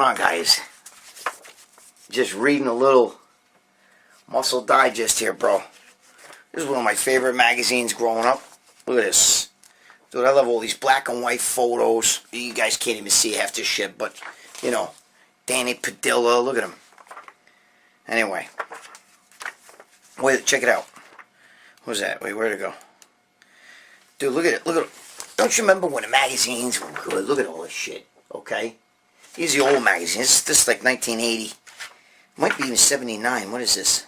on, guys? Just reading a little Muscle Digest here, bro. This is one of my favorite magazines growing up. Look at this. Dude, I love all these black and white photos. You guys can't even see half this shit, but, you know, Danny Padilla, look at him. Anyway. Wait, check it out. What was that? Wait, where'd it go? Dude, look at it. Look at it. Don't you remember when the magazines were good? Look at all this shit, okay? These are the old magazines. This is like 1980. Might be even 79. What is this?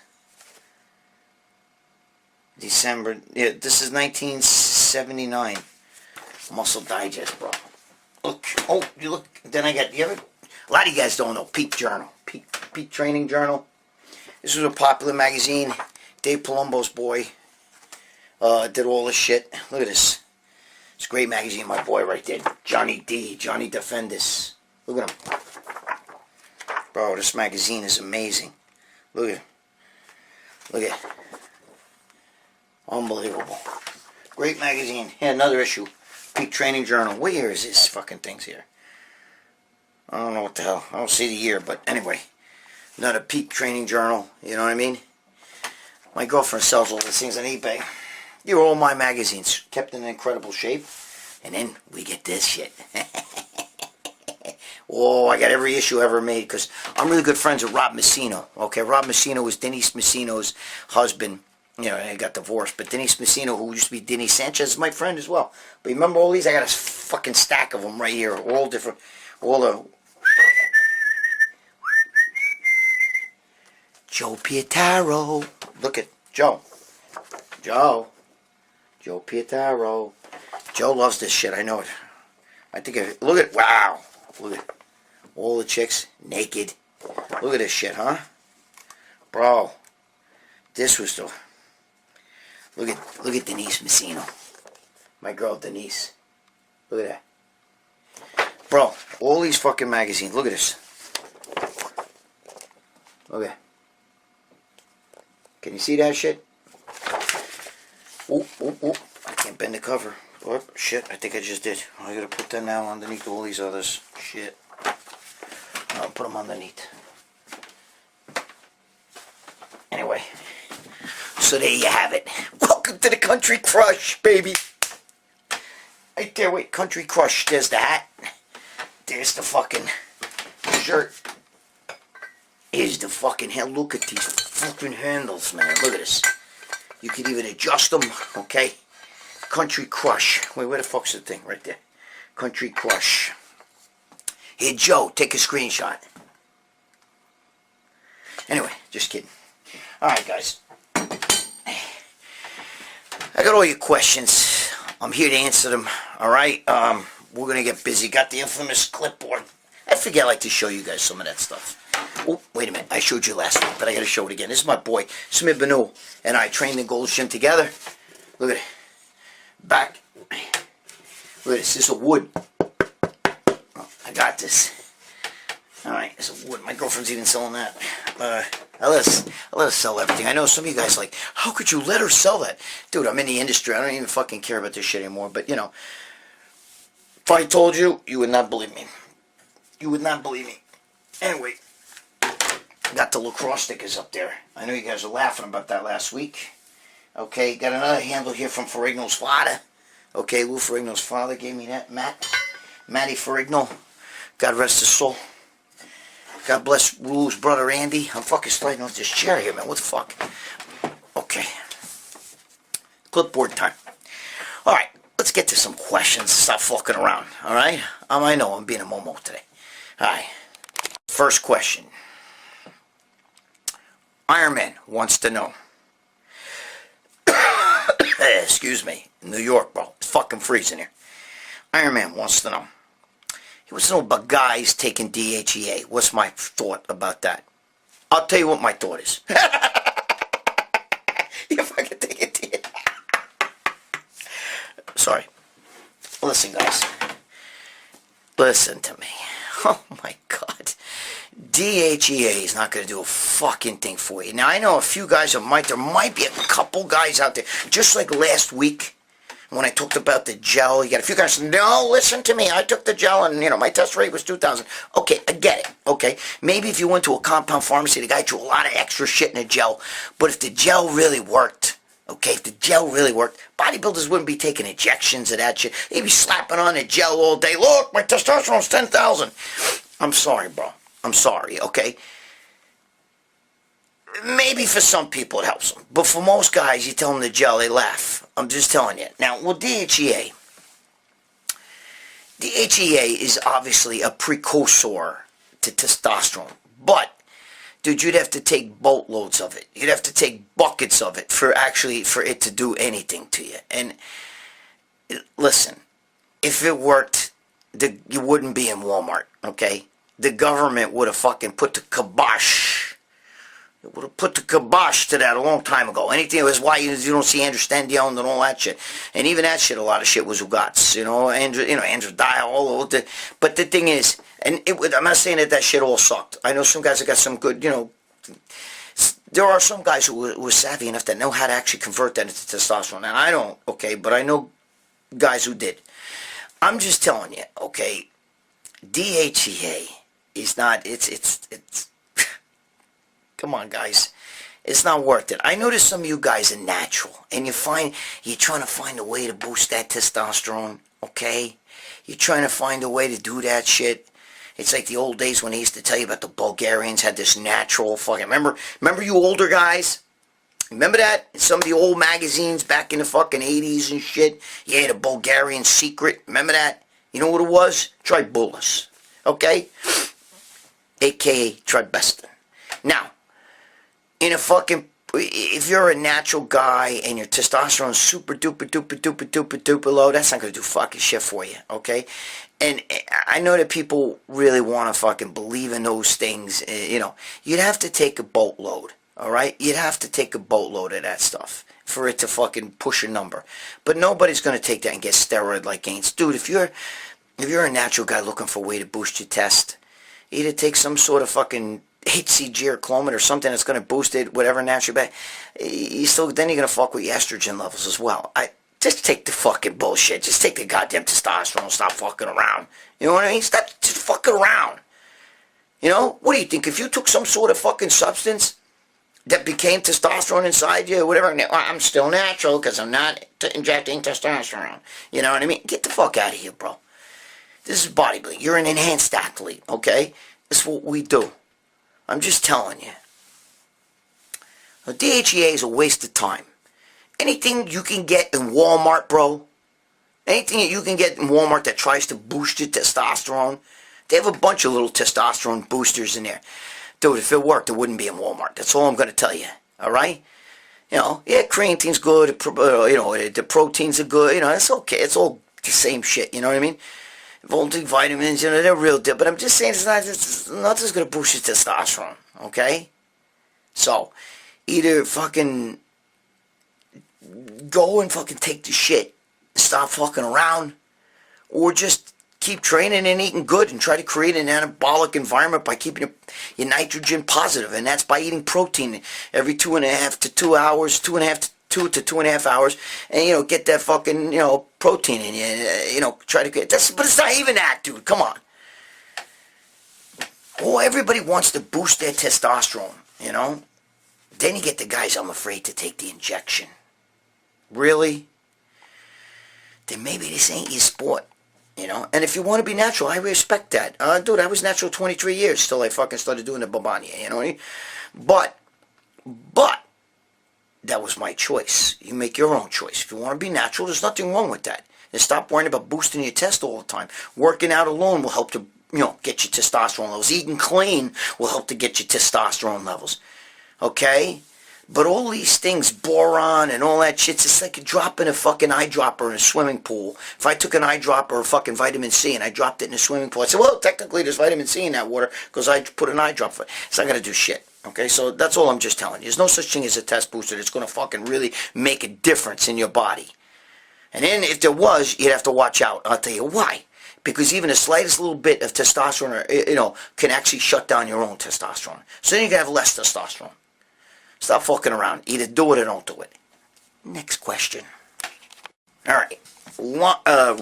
December. Yeah, this is 1979. Muscle Digest, bro. Look. Oh, you look. Then I got. You ever? A lot of you guys don't know. Peak Journal. Peak Training Journal. This was a popular magazine. Dave Palumbo's boy did all this shit. Look at this. It's a great magazine, my boy right there. Johnny Defendis. Look at him. Bro, this magazine is amazing. Look at it. Look at it. Unbelievable. Great magazine. Here, another issue. Peak Training Journal. What year is this fucking thing's here? I don't know what the hell. I don't see the year, but anyway. Another Peak Training Journal. You know what I mean? My girlfriend sells all these things on eBay. They're all my magazines. Kept in incredible shape. And then we get this shit. Oh, I got every issue ever made because I'm really good friends with Rob Messino. Okay, Rob Messino was Denise Messino's husband. You know, he got divorced. But Denise Messino, who used to be Denise Sanchez, is my friend as well. But remember all these? I got a fucking stack of them right here. All different. All the... Joe Pietaro. Look at Joe. Joe Pietaro. Joe loves this shit. I know it. I think look at... Wow. Look at all the chicks naked. Look at this shit, huh? Bro. This was the... Look at Denise Messino. My girl Denise. Look at that. Bro, all these fucking magazines. Look at this. Look at that. Can you see that shit? Oh. I can't bend the cover. Oh, shit, I think I just did. I gotta put that now underneath all these others. Shit. I'll put them underneath. Anyway. So there you have it. Welcome to the Country Crush, baby. Right there, wait, Country Crush. There's the hat. There's the fucking shirt. Here's the fucking hell. Look at these fucking handles, man. Look at this. You can even adjust them, okay? Country Crush. Wait, where the fuck's the thing? Right there. Country Crush. Here, Joe, take a screenshot. Anyway, just kidding. Alright, guys. I got all your questions. I'm here to answer them. Alright? We're going to get busy. Got the infamous clipboard. I forget I like to show you guys some of that stuff. Oh, wait a minute. I showed you last week, but I got to show it again. This is my boy, Smith Banu, and I trained in Gold's Gym together. Look at it. Back. Look at this. This is a wood. Oh, I got this. Alright, it's a wood. My girlfriend's even selling that. I let her sell everything. I know some of you guys like, how could you let her sell that? Dude, I'm in the industry. I don't even fucking care about this shit anymore. But, you know, if I told you, you would not believe me. You would not believe me. Anyway, got the lacrosse stickers up there. I know you guys were laughing about that last week. Okay, got another handle here from Ferrigno's father. Okay, Lou Ferrigno's father gave me that. Matty Ferrigno. God rest his soul. God bless Lou's brother Andy. I'm fucking sliding off this chair here, man. What the fuck? Okay. Clipboard time. Alright, let's get to some questions. Stop fucking around. Alright? I know I'm being a momo today. Alright. First question. Iron Man wants to know. Excuse me. New York, bro. It's fucking freezing here. Iron Man wants to know. He wants to know about guys taking DHEA. What's my thought about that? I'll tell you what my thought is. You fucking take it. Sorry. Listen, guys. Listen to me. Oh, my God. DHEA is not going to do a fucking thing for you. Now, I know a few guys there might be a couple guys out there, just like last week, When I talked about the gel, you got a few guys, no, listen to me, I took the gel and, my test rate was 2,000. Okay, I get it, okay? Maybe if you went to a compound pharmacy, the guy threw a lot of extra shit in the gel, but if the gel really worked, okay, if the gel really worked, bodybuilders wouldn't be taking injections of that shit. They'd be slapping on the gel all day. Look, my testosterone's 10,000. I'm sorry, bro. I'm sorry, okay? Maybe for some people it helps them. But for most guys, you tell them the gel, they laugh. I'm just telling you. Now, with DHEA, DHEA is obviously a precursor to testosterone. But, dude, you'd have to take boatloads of it. You'd have to take buckets of it for it to do anything to you. And, listen, if it worked, you wouldn't be in Walmart, okay? The government would have fucking put the kibosh. It would have put the kibosh to that a long time ago. Anything, was why you don't see Andrew Standiel and all that shit. And even that shit, a lot of shit was Ugats, Andrew Dial, all over the. But the thing is, I'm not saying that shit all sucked. I know some guys that got some good, there are some guys who were savvy enough that know how to actually convert that into testosterone. Now, I don't, okay, but I know guys who did. I'm just telling you, okay, DHEA is not, it's come on, guys. It's not worth it. I notice some of you guys are natural, and you're trying to find a way to boost that testosterone, okay? You're trying to find a way to do that shit. It's like the old days when they used to tell you about the Bulgarians had this natural fucking... Remember you older guys? Remember that? In some of the old magazines back in the fucking 80s and shit? Yeah, the Bulgarian secret. Remember that? You know what it was? Tribulus. Okay? A.K.A. Tribestin. Now, if you're a natural guy and your testosterone's super duper low, that's not going to do fucking shit for you, okay? And I know that people really want to fucking believe in those things, You'd have to take a boatload, all right? You'd have to take a boatload of that stuff for it to fucking push a number. But nobody's going to take that and get steroid like Gaines. Dude, if you're a natural guy looking for a way to boost your test, either take some sort of fucking HCG or Clomid or something that's going to boost it, whatever natural back. Then you're going to fuck with your estrogen levels as well. Just take the fucking bullshit. Just take the goddamn testosterone. Stop fucking around. You know what I mean? Stop just fucking around. What do you think? If you took some sort of fucking substance that became testosterone inside you or whatever, I'm still natural because I'm not injecting testosterone. You know what I mean? Get the fuck out of here, bro. This is bodybuilding. You're an enhanced athlete, okay? This is what we do. I'm just telling you. Now, DHEA is a waste of time. Anything you can get in Walmart, bro, anything that you can get in Walmart that tries to boost your testosterone, they have a bunch of little testosterone boosters in there. Dude, if it worked, it wouldn't be in Walmart. That's all I'm going to tell you, all right? Creatine's good, the proteins are good, it's okay. It's all the same shit, you know what I mean? Multivitamins, they're real deal. But I'm just saying nothing's going to boost your testosterone, okay? So, either fucking go and fucking take the shit, stop fucking around, or just keep training and eating good and try to create an anabolic environment by keeping your nitrogen positive, and that's by eating protein every 2.5 to 2 hours, 2.5 to 2.5 hours, and get that fucking protein in you, try to get but it's not even that, dude. Come on. Oh, everybody wants to boost their testosterone, Then you get the guys, I'm afraid to take the injection. Really? Then maybe this ain't your sport, And if you want to be natural, I respect that. Dude, I was natural 23 years till I fucking started doing the Babania, you know what I mean? But, that was my choice. You make your own choice. If you want to be natural, there's nothing wrong with that. And stop worrying about boosting your test all the time. Working out alone will help to, get your testosterone levels. Eating clean will help to get your testosterone levels. Okay? But all these things, boron and all that shit's just like dropping a fucking eyedropper in a swimming pool. If I took an eyedropper of fucking vitamin C and I dropped it in a swimming pool, I'd say, well, technically there's vitamin C in that water because I put an eyedropper. It's not going to do shit. Okay, so that's all I'm just telling you. There's no such thing as a test booster that's going to fucking really make a difference in your body. And then if there was, you'd have to watch out. I'll tell you why. Because even the slightest little bit of testosterone, can actually shut down your own testosterone. So then you can have less testosterone. Stop fucking around. Either do it or don't do it. Next question. All right.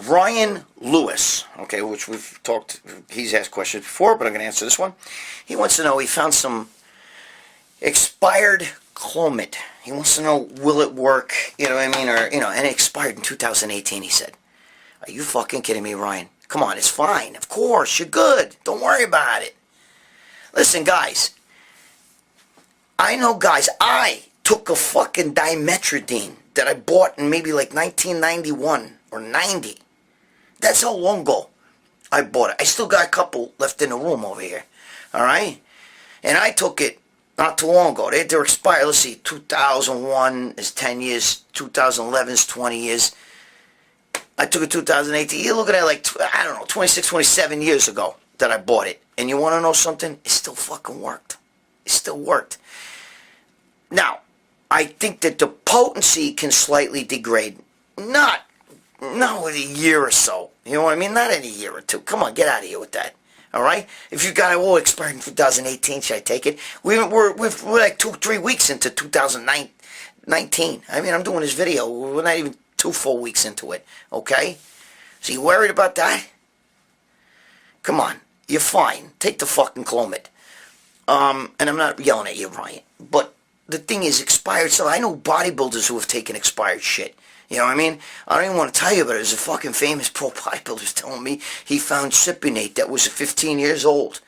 Ryan Lewis, okay, which we've talked, he's asked questions before, but I'm going to answer this one. He wants to know, he found some expired Clomid. He wants to know, will it work, you know what I mean, or, you know, and it expired in 2018, he said. Are you fucking kidding me, Ryan? Come on, it's fine. Of course, you're good. Don't worry about it. Listen, guys. I know, guys, I took a fucking dimetrodine that I bought in maybe like 1991 or 90. That's how long ago I bought it. I still got a couple left in the room over here. All right? And I took it not too long ago. They're expired. Let's see, 2001 is 10 years. 2011 is 20 years. I took it 2018. You're looking at like, I don't know, 26, 27 years ago that I bought it. And you want to know something? It still fucking worked. It still worked. Now, I think that the potency can slightly degrade. Not in a year or so. You know what I mean? Not in a year or two. Come on, get out of here with that. All right? If you got it all expired in 2018, should I take it? We're like 2-3 weeks into 2019. I mean, I'm doing this video. We're not even 2 full weeks into it. Okay? So you worried about that? Come on. You're fine. Take the fucking Clomid. And I'm not yelling at you, Ryan. But the thing is expired. So I know bodybuilders who have taken expired shit. You know what I mean? I don't even want to tell you, but there's a fucking famous pro bodybuilder telling me he found Cypionate that was 15 years old.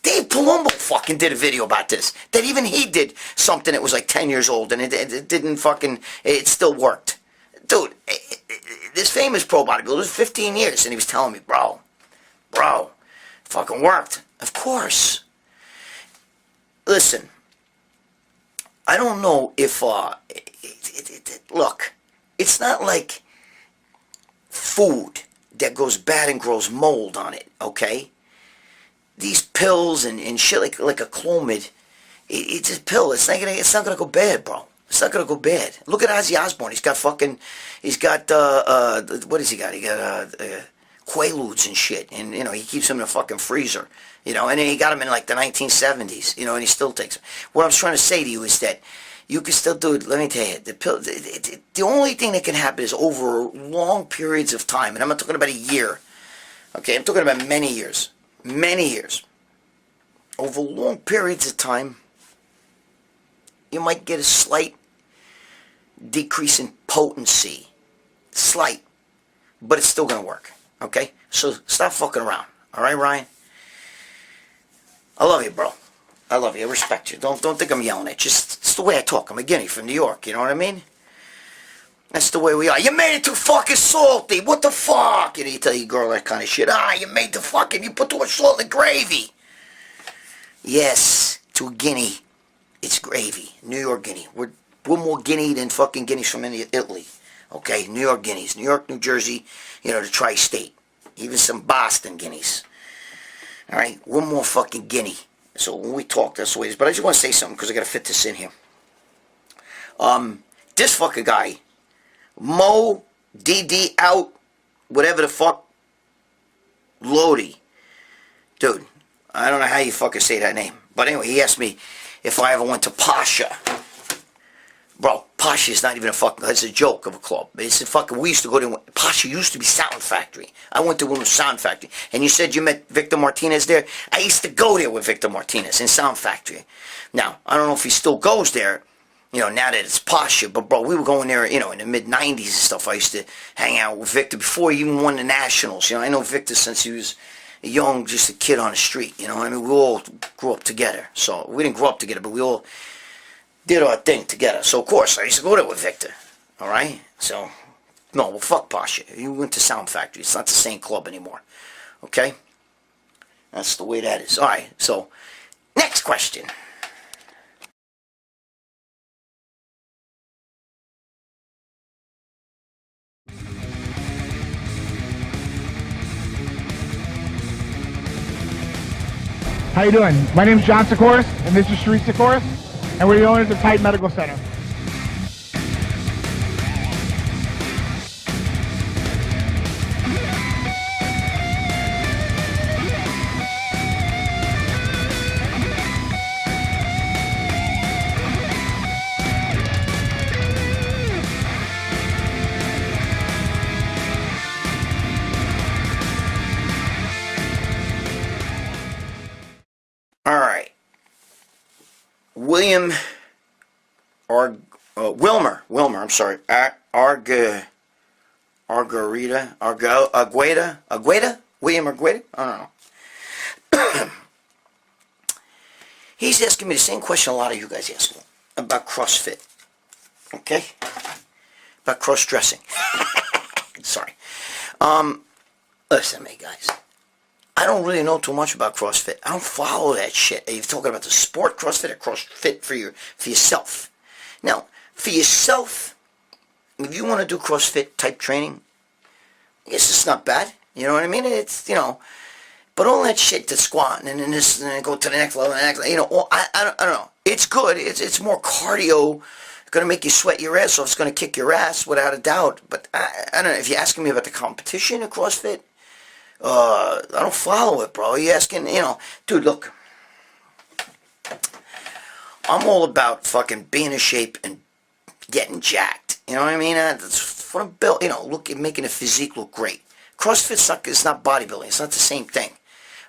Dave Palumbo fucking did a video about this. That even he did something that was like 10 years old, and it didn't fucking, it still worked. Dude, this famous pro bodybuilder was 15 years, and he was telling me, bro, it fucking worked. Of course. Listen, I don't know if, look, it's not like food that goes bad and grows mold on it, okay? These pills and shit like a Clomid, it's a pill. It's not gonna go bad, bro. It's not gonna go bad. Look at Ozzy Osbourne. He's got what has he got? He got Quaaludes and shit, and you know he keeps them in a fucking freezer, you know. And then he got them in like the 1970s, you know, and he still takes them. What I'm trying to say to you is that you can still do it. Let me tell you, the only thing that can happen is over long periods of time, and I'm not talking about a year. Okay, I'm talking about many years. Many years. Over long periods of time, you might get a slight decrease in potency. Slight. But it's still going to work. Okay? So stop fucking around. Alright, Ryan? I love you, bro. I love you. I respect you. Don't think I'm yelling at you. It's the way I talk. I'm a guinea from New York. You know what I mean? That's the way we are. You made it too fucking salty. What the fuck? You know, you tell your girl that kind of shit. You made the fucking, you put too much salt in the gravy. Yes, to a guinea, it's gravy. New York guinea. We're more guinea than fucking guineas from Italy. Okay, New York guineas. New York, New Jersey, you know, the tri-state. Even some Boston guineas. Alright, we're more fucking guinea. So when we talk, that's the way it is. But I just want to say something because I got to fit this in here. This fucking guy, Mo DD out, whatever the fuck, Lodi. Dude, I don't know how you fucking say that name. But anyway, he asked me if I ever went to Pasha. Bro, Pasha is not even a fucking, it's a joke of a club. It's a fucking, we used to go to, Pasha used to be Sound Factory. I went to one with Sound Factory. And you said you met Victor Martinez there? I used to go there with Victor Martinez in Sound Factory. Now, I don't know if he still goes there, you know, now that it's Pasha. But bro, we were going there, you know, in the mid-90s and stuff. I used to hang out with Victor before he even won the Nationals. You know, I know Victor since he was young, just a kid on the street. You know, I mean, we all grew up together. So, we didn't grow up together, but we all did our thing together. So, of course, I used to go there with Victor. Alright? So, no, well, fuck Pasha. You went to Sound Factory. It's not the same club anymore. Okay? That's the way that is. Alright, so, next question. How you doing? My name is John Sikoris, and this is Sharice Sikoris, and we're the owners of Titan Medical Center. William Wilmer, I'm sorry, Agueda, William Argueda, I don't know. He's asking me the same question a lot of you guys ask me about CrossFit, okay? About cross-dressing. Sorry. Listen to me, guys. I don't really know too much about CrossFit. I don't follow that shit. Are you talking about the sport CrossFit or CrossFit for yourself? Now, for yourself, if you want to do CrossFit type training, I guess it's not bad. You know what I mean? It's, but all that shit, the squatting and then this, and then go to the next level, I don't know. It's good. It's more cardio. It's going to make you sweat your ass off. It's going to kick your ass without a doubt. But I don't know. If you're asking me about the competition of CrossFit, I don't follow it, bro. You're asking, dude, look. I'm all about fucking being in shape and getting jacked. You know what I mean? That's what I'm built, making a physique look great. CrossFit's it's not bodybuilding. It's not the same thing.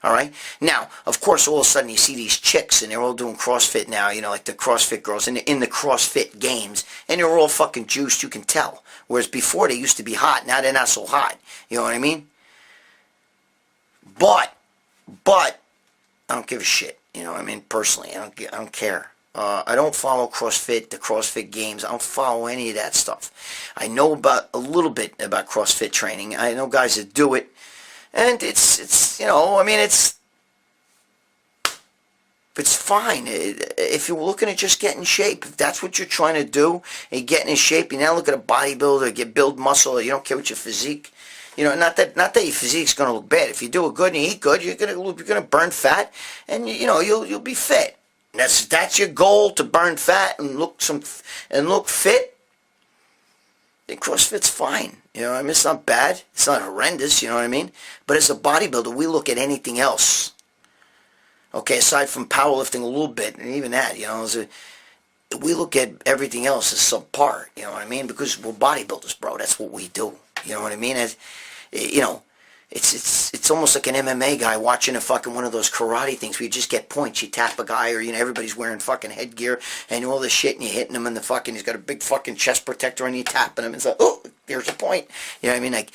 All right? Now, of course, all of a sudden you see these chicks and they're all doing CrossFit now, like the CrossFit girls in the CrossFit games, and they're all fucking juiced, you can tell. Whereas before they used to be hot, now they're not so hot. You know what I mean? But, I don't give a shit. You know what I mean? Personally, I don't care. I don't follow CrossFit, the CrossFit games. I don't follow any of that stuff. I know a little bit about CrossFit training. I know guys that do it. And it's fine. If you're looking at just getting in shape, if that's what you're trying to do, and getting in shape, you now look at a bodybuilder, build muscle, you don't care what your physique. Not that your physique's going to look bad. If you do it good and you eat good, you're gonna burn fat, and you'll be fit. That's your goal, to burn fat and look fit. Then CrossFit's fine. It's not bad. It's not horrendous. You know what I mean? But as a bodybuilder, we look at anything else. Okay, aside from powerlifting a little bit, and even that, we look at everything else as subpar. You know what I mean? Because we're bodybuilders, bro. That's what we do. You know what I mean? It's almost like an MMA guy watching one of those karate things where you just get points. You tap a guy, or everybody's wearing fucking headgear and all this shit, and you're hitting him in the he's got a big fucking chest protector, and you're tapping him. It's like, oh, there's a point. You know what I mean? Like,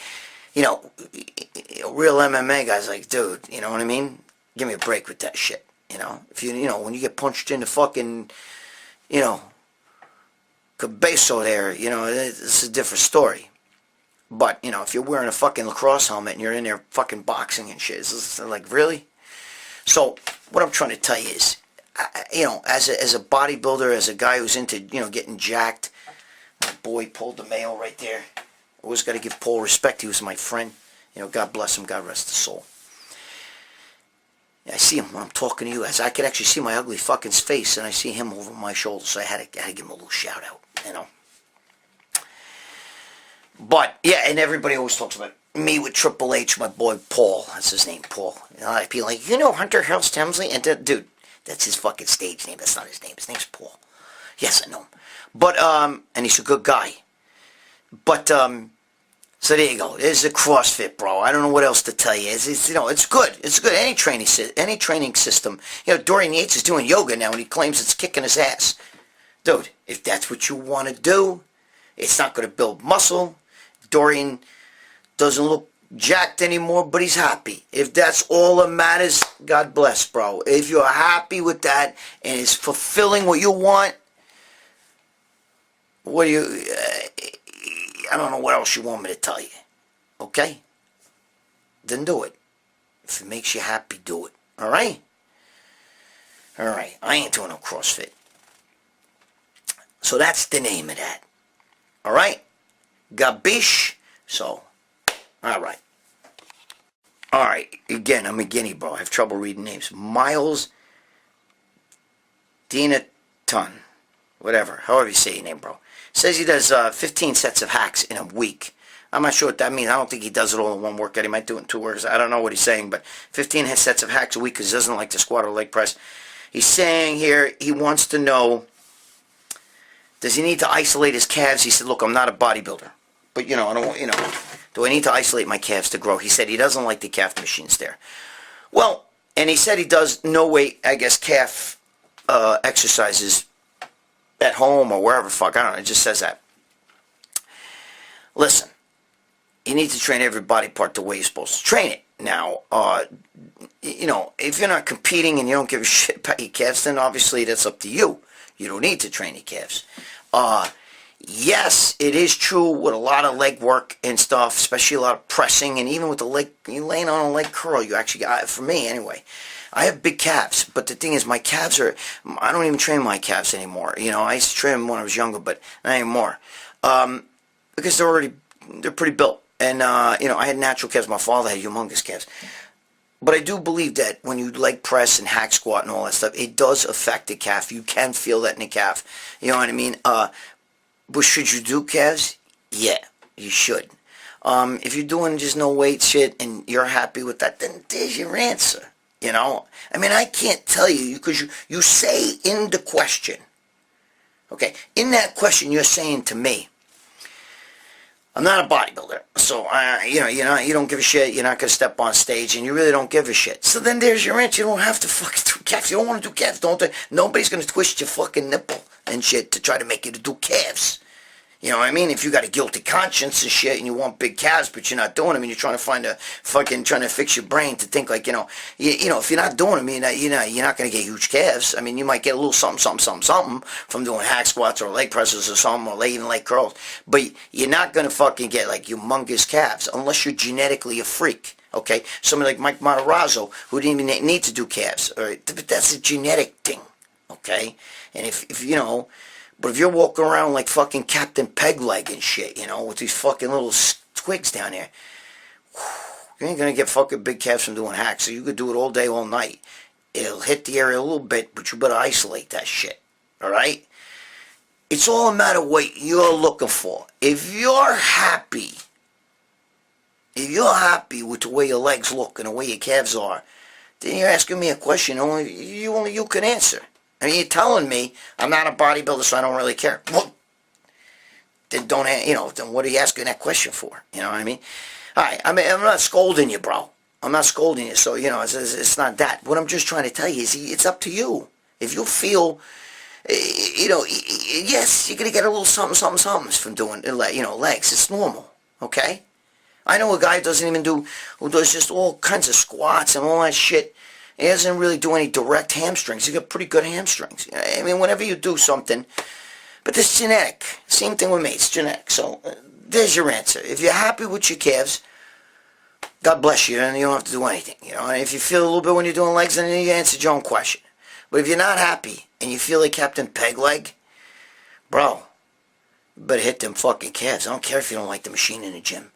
real MMA guys, like, dude, you know what I mean? Give me a break with that shit. If when you get punched in the fucking, cabezo there, it's a different story. But, if you're wearing a fucking lacrosse helmet and you're in there fucking boxing and shit, it's like, really? So, what I'm trying to tell you is, as a bodybuilder, as a guy who's into, getting jacked, my boy Paul DeMeo right there, always got to give Paul respect. He was my friend. God bless him, God rest his soul. I see him when I'm talking to you, as I could actually see my ugly fucking face, and I see him over my shoulder, so I had to give him a little shout out, But, yeah, and everybody always talks about me with Triple H, my boy Paul. That's his name, Paul. A lot of people like, Hunter Hearst Helmsley? And dude, that's his fucking stage name. That's not his name. His name's Paul. Yes, I know him. But, and he's a good guy. But, so there you go. There's a CrossFit, bro. I don't know what else to tell you. It's good. It's good. Any training system. Dorian Yates is doing yoga now, and he claims it's kicking his ass. Dude, if that's what you want to do, it's not going to build muscle. Dorian doesn't look jacked anymore, but he's happy. If that's all that matters, God bless, bro. If you're happy with that and it's fulfilling what you want, I don't know what else you want me to tell you. Okay? Then do it. If it makes you happy, do it. Alright? Alright. I ain't doing no CrossFit. So that's the name of that. Alright? Gabish. So, alright. Alright, again, I'm a guinea, bro. I have trouble reading names. Miles Dinaton. Whatever. However you say your name, bro. Says he does 15 sets of hacks in a week. I'm not sure what that means. I don't think he does it all in one workout. He might do it in 2 workouts. I don't know what he's saying, but 15 sets of hacks a week because he doesn't like to squat or leg press. He's saying here he wants to know, does he need to isolate his calves? He said, look, I'm not a bodybuilder. But, I don't, do I need to isolate my calves to grow? He said he doesn't like the calf machines there. Well, and he said he does no weight, I guess, calf exercises at home or wherever the fuck, I don't know, it just says that. Listen, you need to train every body part the way you're supposed to train it. Now, you know, if you're not competing and you don't give a shit about your calves, then obviously that's up to you. You don't need to train your calves. Yes, it is true with a lot of leg work and stuff, especially a lot of pressing, and even with the leg, you laying on a leg curl, you actually got, for me anyway, I have big calves, but the thing is, my calves are, I don't even train my calves anymore. You know, I used to train them when I was younger, but not anymore. Because they're pretty built. And, you know, I had natural calves. My father had humongous calves. But I do believe that when you leg press and hack squat and all that stuff, it does affect the calf. You can feel that in the calf. You know what I mean? But should you do calves? Yeah, you should. If you're doing just no weight shit and you're happy with that, then there's your answer. You know? I mean, I can't tell you, because you say in the question, okay, in that question you're saying to me, I'm not a bodybuilder, so you know, you don't give a shit. You're not gonna step on stage, and you really don't give a shit. So then there's your answer. You don't have to fucking do calves. You don't want to do calves, don't they? Nobody's gonna twist your fucking nipple and shit to try to make you to do calves. You know what I mean? If you got a guilty conscience and shit, and you want big calves, but you're not doing them, and you're trying to find a fucking trying to fix your brain to think like, you know, if you're not doing them, you're not gonna get huge calves. I mean, you might get a little something from doing hack squats or leg presses or something, or even leg curls, but you're not gonna fucking get like humongous calves unless you're genetically a freak. Okay, somebody like Mike Matarazzo, who didn't even need to do calves, all right? But that's a genetic thing. Okay, and if you know. But if you're walking around like fucking Captain Pegleg and shit, you know, with these fucking little twigs down there, you ain't gonna get fucking big calves from doing hacks. So you could do it all day, all night. It'll hit the area a little bit, but you better isolate that shit. Alright? It's all a matter of what you're looking for. If you're happy with the way your legs look and the way your calves are, then you're asking me a question only you can answer. I mean, you're telling me I'm not a bodybuilder, so I don't really care. Well, then then what are you asking that question for? You know what I mean? All right, I mean, I'm not scolding you, bro. I'm not scolding you, so, you know, it's not that. What I'm just trying to tell you is it's up to you. If you feel, you know, yes, you're going to get a little something from doing, you know, legs. It's normal, okay? I know a guy who does just all kinds of squats and all that shit. He doesn't really do any direct hamstrings. He's got pretty good hamstrings. I mean, whenever you do something, but this is genetic. Same thing with me. It's genetic. So there's your answer. If you're happy with your calves, God bless you, and you don't have to do anything. You know, and if you feel a little bit when you're doing legs, then you answered your own question. But if you're not happy and you feel like Captain Pegleg, bro, you better hit them fucking calves. I don't care if you don't like the machine in the gym.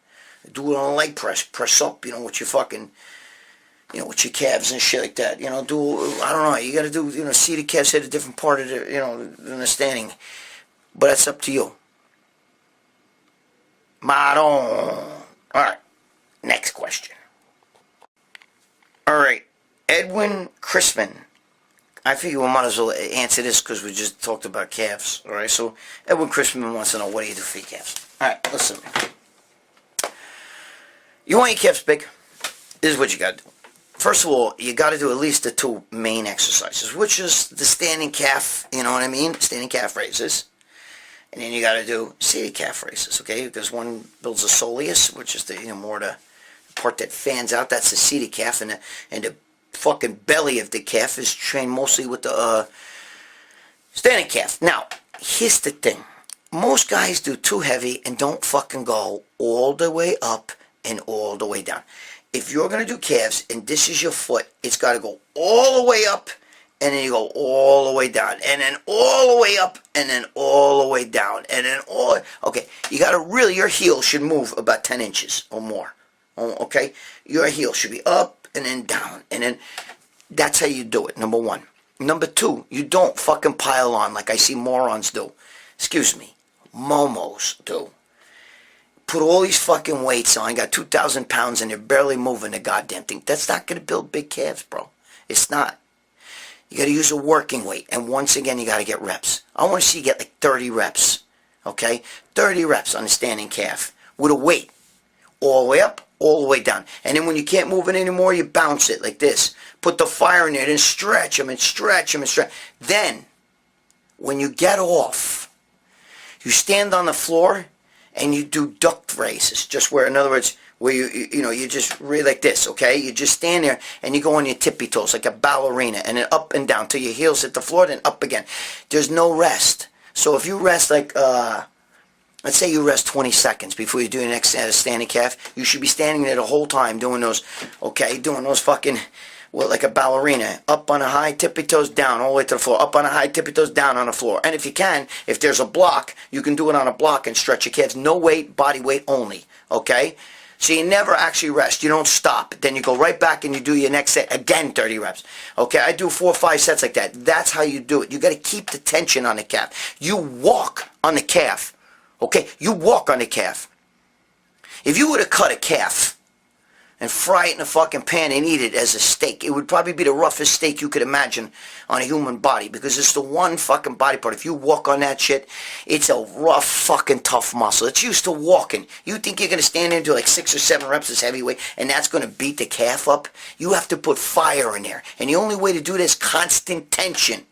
Do it on a leg press. Press up, you know, with your fucking... You know, with your calves and shit like that. You know, I don't know, you gotta do, you know, see the calves hit a different part of the, you know, in the standing. But that's up to you. Madon. Alright, next question. Alright, Edwin Crispin. I figure we might as well answer this because we just talked about calves. Alright, so Edwin Crispin wants to know, what do you do for your calves? Alright, listen. You want your calves big? This is what you gotta do. First of all, you got to do at least the two main exercises, which is the standing calf, you know what I mean? Standing calf raises. And then you got to do seated calf raises, okay? Because one builds a soleus, which is the, you know, more the part that fans out. That's the seated calf. And the fucking belly of the calf is trained mostly with the standing calf. Now, here's the thing. Most guys do too heavy and don't fucking go all the way up and all the way down. If you're going to do calves and this is your foot, it's got to go all the way up and then you go all the way down and then all the way up and then all the way down and then all... Okay, you got to really... Your heel should move about 10 inches or more. Okay? Your heel should be up and then down. And then that's how you do it, number one. Number two, you don't fucking pile on like I see morons do. Excuse me. Momos do. Put all these fucking weights on, got 2,000 pounds and they're barely moving the goddamn thing. That's not going to build big calves, bro. It's not. You got to use a working weight. And once again, you got to get reps. I want to see you get like 30 reps. Okay? 30 reps on a standing calf with a weight. All the way up, all the way down. And then when you can't move it anymore, you bounce it like this. Put the fire in there and stretch them and stretch them and stretch. Then, when you get off, you stand on the floor and you do duck raises, just where, in other words, where you just really like this, okay? You just stand there and you go on your tippy toes like a ballerina, and then up and down till your heels hit the floor, then up again. There's no rest. So if you rest like, let's say you rest 20 seconds before you do your next set of standing calf, you should be standing there the whole time doing those, okay, doing those fucking, well, like a ballerina, up on a high, tippy toes down, all the way to the floor, up on a high, tippy toes down on the floor. And if you can, if there's a block, you can do it on a block and stretch your calves. No weight, body weight only, okay? So you never actually rest. You don't stop. Then you go right back and you do your next set, again 30 reps. Okay, I do 4 or 5 sets like that. That's how you do it. You got to keep the tension on the calf. You walk on the calf, okay? You walk on the calf. If you were to cut a calf and fry it in a fucking pan and eat it as a steak, it would probably be the roughest steak you could imagine on a human body, because it's the one fucking body part. If you walk on that shit, it's a rough fucking tough muscle. It's used to walking. You think you're going to stand there and do like 6 or 7 reps as heavyweight and that's going to beat the calf up? You have to put fire in there. And the only way to do this, constant tension.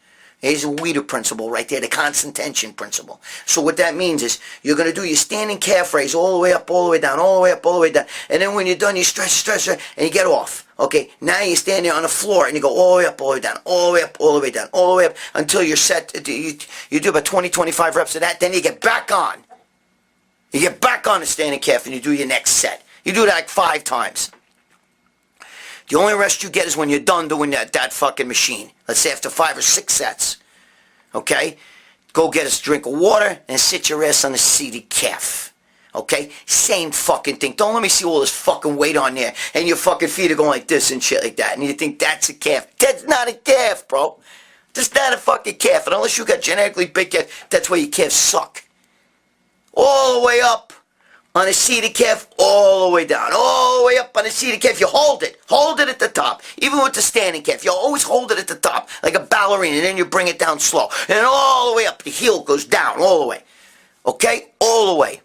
There's a Weider principle right there, the constant tension principle. So what that means is you're going to do your standing calf raise all the way up, all the way down, all the way up, all the way down. And then when you're done, you stretch, and you get off. Okay, now you stand there on the floor and you go all the way up, all the way down, all the way up, all the way down, all the way up until you're set. You do about 20, 25 reps of that. Then you get back on. You get back on the standing calf and you do your next set. You do that like 5 times. The only rest you get is when you're done doing that fucking machine. Let's say after 5 or 6 sets. Okay? Go get us a drink of water and sit your ass on the seated calf. Okay? Same fucking thing. Don't let me see all this fucking weight on there and your fucking feet are going like this and shit like that. And you think that's a calf. That's not a calf, bro. That's not a fucking calf. And unless you got genetically big calf, that's why your calves suck. All the way up on a seated calf, all the way down, all the way up on a seated calf. You hold it at the top. Even with the standing calf, you always hold it at the top like a ballerina, and then you bring it down slow. And then all the way up, the heel goes down all the way. Okay? All the way.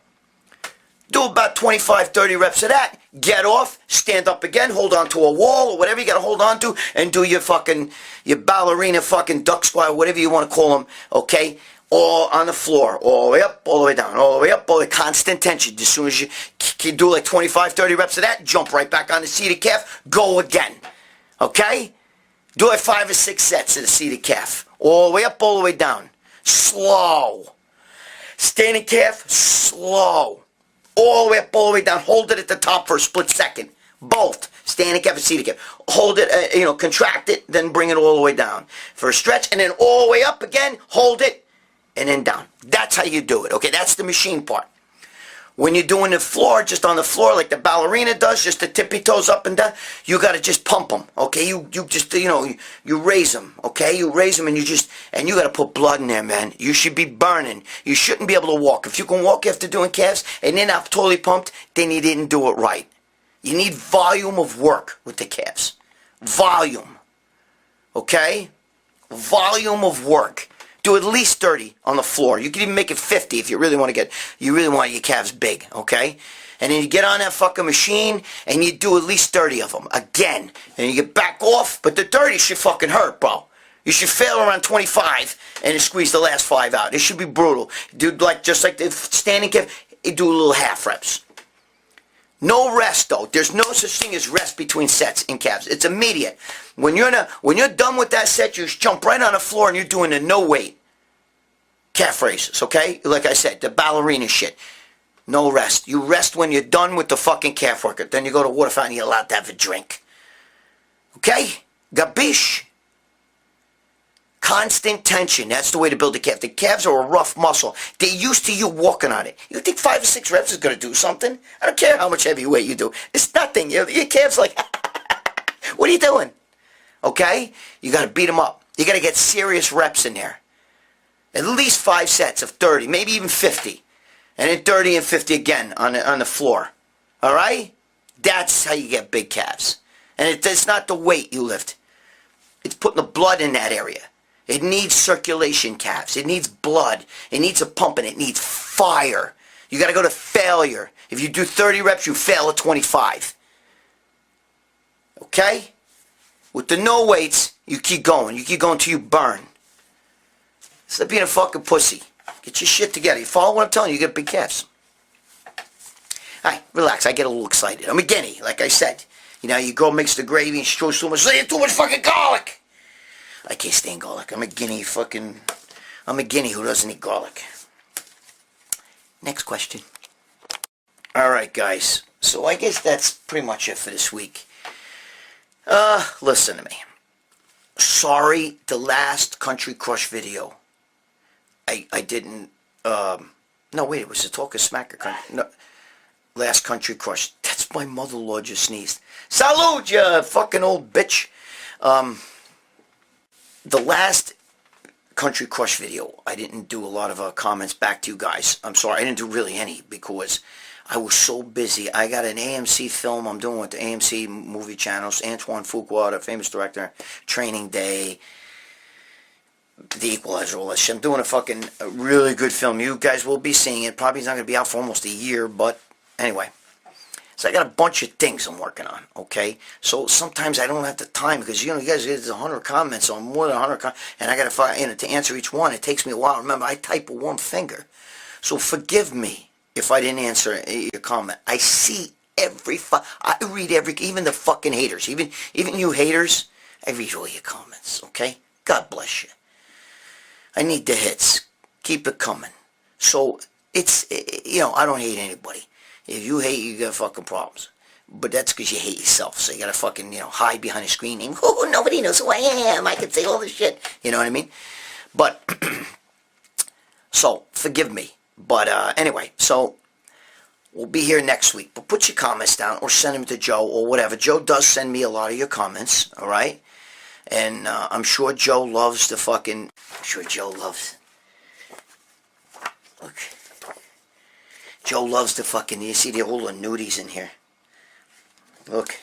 Do about 25, 30 reps of that. Get off, stand up again, hold on to a wall or whatever you got to hold on to, and do your ballerina fucking duck squat, whatever you want to call them, okay? All on the floor, all the way up, all the way down, all the way up, all the way, constant tension. As soon as you do like 25, 30 reps of that, jump right back on the seated calf, go again. Okay? Do like 5 or 6 sets of the seated calf. All the way up, all the way down. Slow. Standing calf, slow. All the way up, all the way down. Hold it at the top for a split second. Both. Standing calf and seated calf. Hold it, contract it, then bring it all the way down for a stretch, and then all the way up again, hold it, and then down. That's how you do it, okay? That's the machine part. When you're doing the floor, just on the floor like the ballerina does, just the tippy toes up and down, you got to just pump them, okay? You just, you raise them, okay? You raise them and you got to put blood in there, man. You should be burning. You shouldn't be able to walk. If you can walk after doing calves and you're not totally pumped, then you didn't do it right. You need volume of work with the calves. Volume, okay? Volume of work. Do at least 30 on the floor. You can even make it 50 if you really want your calves big, okay? And then you get on that fucking machine and you do at least 30 of them again. And you get back off, but the 30 should fucking hurt, bro. You should fail around 25 and then squeeze the last 5 out. It should be brutal. Do just like the standing calf, you do a little half reps. No rest though. There's no such thing as rest between sets in calves. It's immediate. When you're done with that set, you jump right on the floor and you're doing the no weight calf raises, okay? Like I said, the ballerina shit. No rest. You rest when you're done with the fucking calf workout. Then you go to water fountain and you're allowed to have a drink. Okay? Gabish. Constant tension. That's the way to build a calf. The calves are a rough muscle. They're used to you walking on it. You think 5 or 6 reps is going to do something? I don't care how much heavy weight you do. It's nothing. Your calves like, what are you doing? Okay? You got to beat them up. You got to get serious reps in there. At least 5 sets of 30, maybe even 50. And then 30 and 50 again on the floor. All right? That's how you get big calves. And it's not the weight you lift. It's putting the blood in that area. It needs circulation, calves. It needs blood. It needs a pump, and it needs fire. You got to go to failure. If you do 30 reps, you fail at 25. Okay? With the no weights, you keep going. You keep going till you burn. Stop being a fucking pussy. Get your shit together. You follow what I'm telling you? You get big calves. Alright, relax. I get a little excited. I'm a guinea, like I said. You know, your girl makes the gravy and she throws too much fucking garlic. I can't stand garlic. I'm a guinea who doesn't eat garlic. Next question. Alright, guys. So I guess that's pretty much it for this week. Listen to me. Sorry, the last Country Crush video. I didn't, no, wait, it was the Talk of Smack. No, last Country Crush. That's my mother-in-law just sneezed. Salud, you fucking old bitch. The last Country Crush video, I didn't do a lot of comments back to you guys. I'm sorry, I didn't do really any because I was so busy. I got an AMC film I'm doing with the AMC movie channels. Antoine Fuqua, the famous director. Training Day. The Equalizer, all that shit. I'm doing a really good film. You guys will be seeing it. Probably it's not going to be out for almost a year, but anyway. So I got a bunch of things I'm working on, okay? So sometimes I don't have the time because, you know, you guys, there's 100 comments on more than 100 comments, and I got to answer each one. It takes me a while. Remember, I type with one finger. So forgive me if I didn't answer your comment. I see I read even the fucking haters. Even you haters, I read all your comments, okay? God bless you. I need the hits. Keep it coming. So, it's, you know, I don't hate anybody. If you hate, you got fucking problems. But that's because you hate yourself. So you got to fucking, you know, hide behind a screen and, oh, nobody knows who I am. I can say all this shit. You know what I mean? But, so, forgive me. But, anyway, so, we'll be here next week. But put your comments down or send them to Joe or whatever. Joe does send me a lot of your comments, all right? And I'm sure Joe loves the fucking... I'm sure Joe loves... Look. Joe loves the fucking... You see all the nudies in here? Look.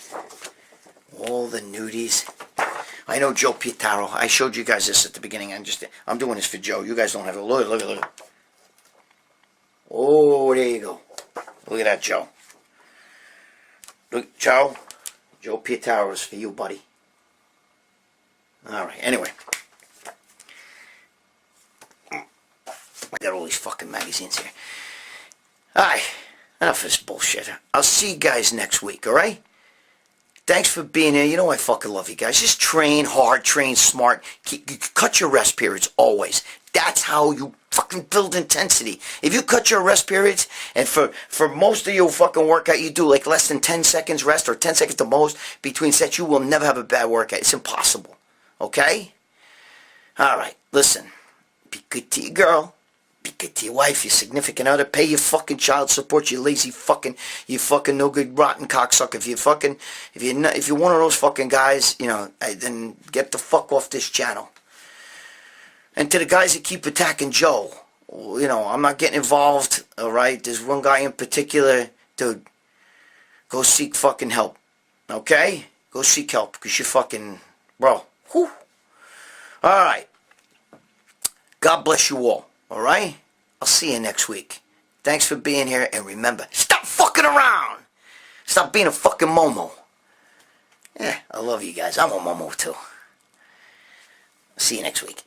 All the nudies. I know Joe Pietaro. I showed you guys this at the beginning. I'm doing this for Joe. You guys don't have a look. Look. Oh, there you go. Look at that, Joe. Look, Joe. Joe Pietaro is for you, buddy. Alright, anyway. I got all these fucking magazines here. Alright, enough of this bullshit. I'll see you guys next week, alright? Thanks for being here. You know I fucking love you guys. Just train hard, train smart. Cut your rest periods, always. That's how you fucking build intensity. If you cut your rest periods, and for most of your fucking workout you do like less than 10 seconds rest, or 10 seconds the most between sets, you will never have a bad workout. It's impossible. Okay? Alright, listen. Be good to your girl. Be good to your wife, your significant other. Pay your fucking child support, you lazy fucking, you fucking no good rotten cocksucker. If you're one of those fucking guys, you know, then get the fuck off this channel. And to the guys that keep attacking Joe, you know, I'm not getting involved, alright? There's one guy in particular, dude, go seek fucking help. Okay? Go seek help, because you're fucking, bro. Whew. Alright. God bless you all. Alright? I'll see you next week. Thanks for being here, and remember, stop fucking around! Stop being a fucking Momo. Yeah, I love you guys. I'm a Momo too. See you next week.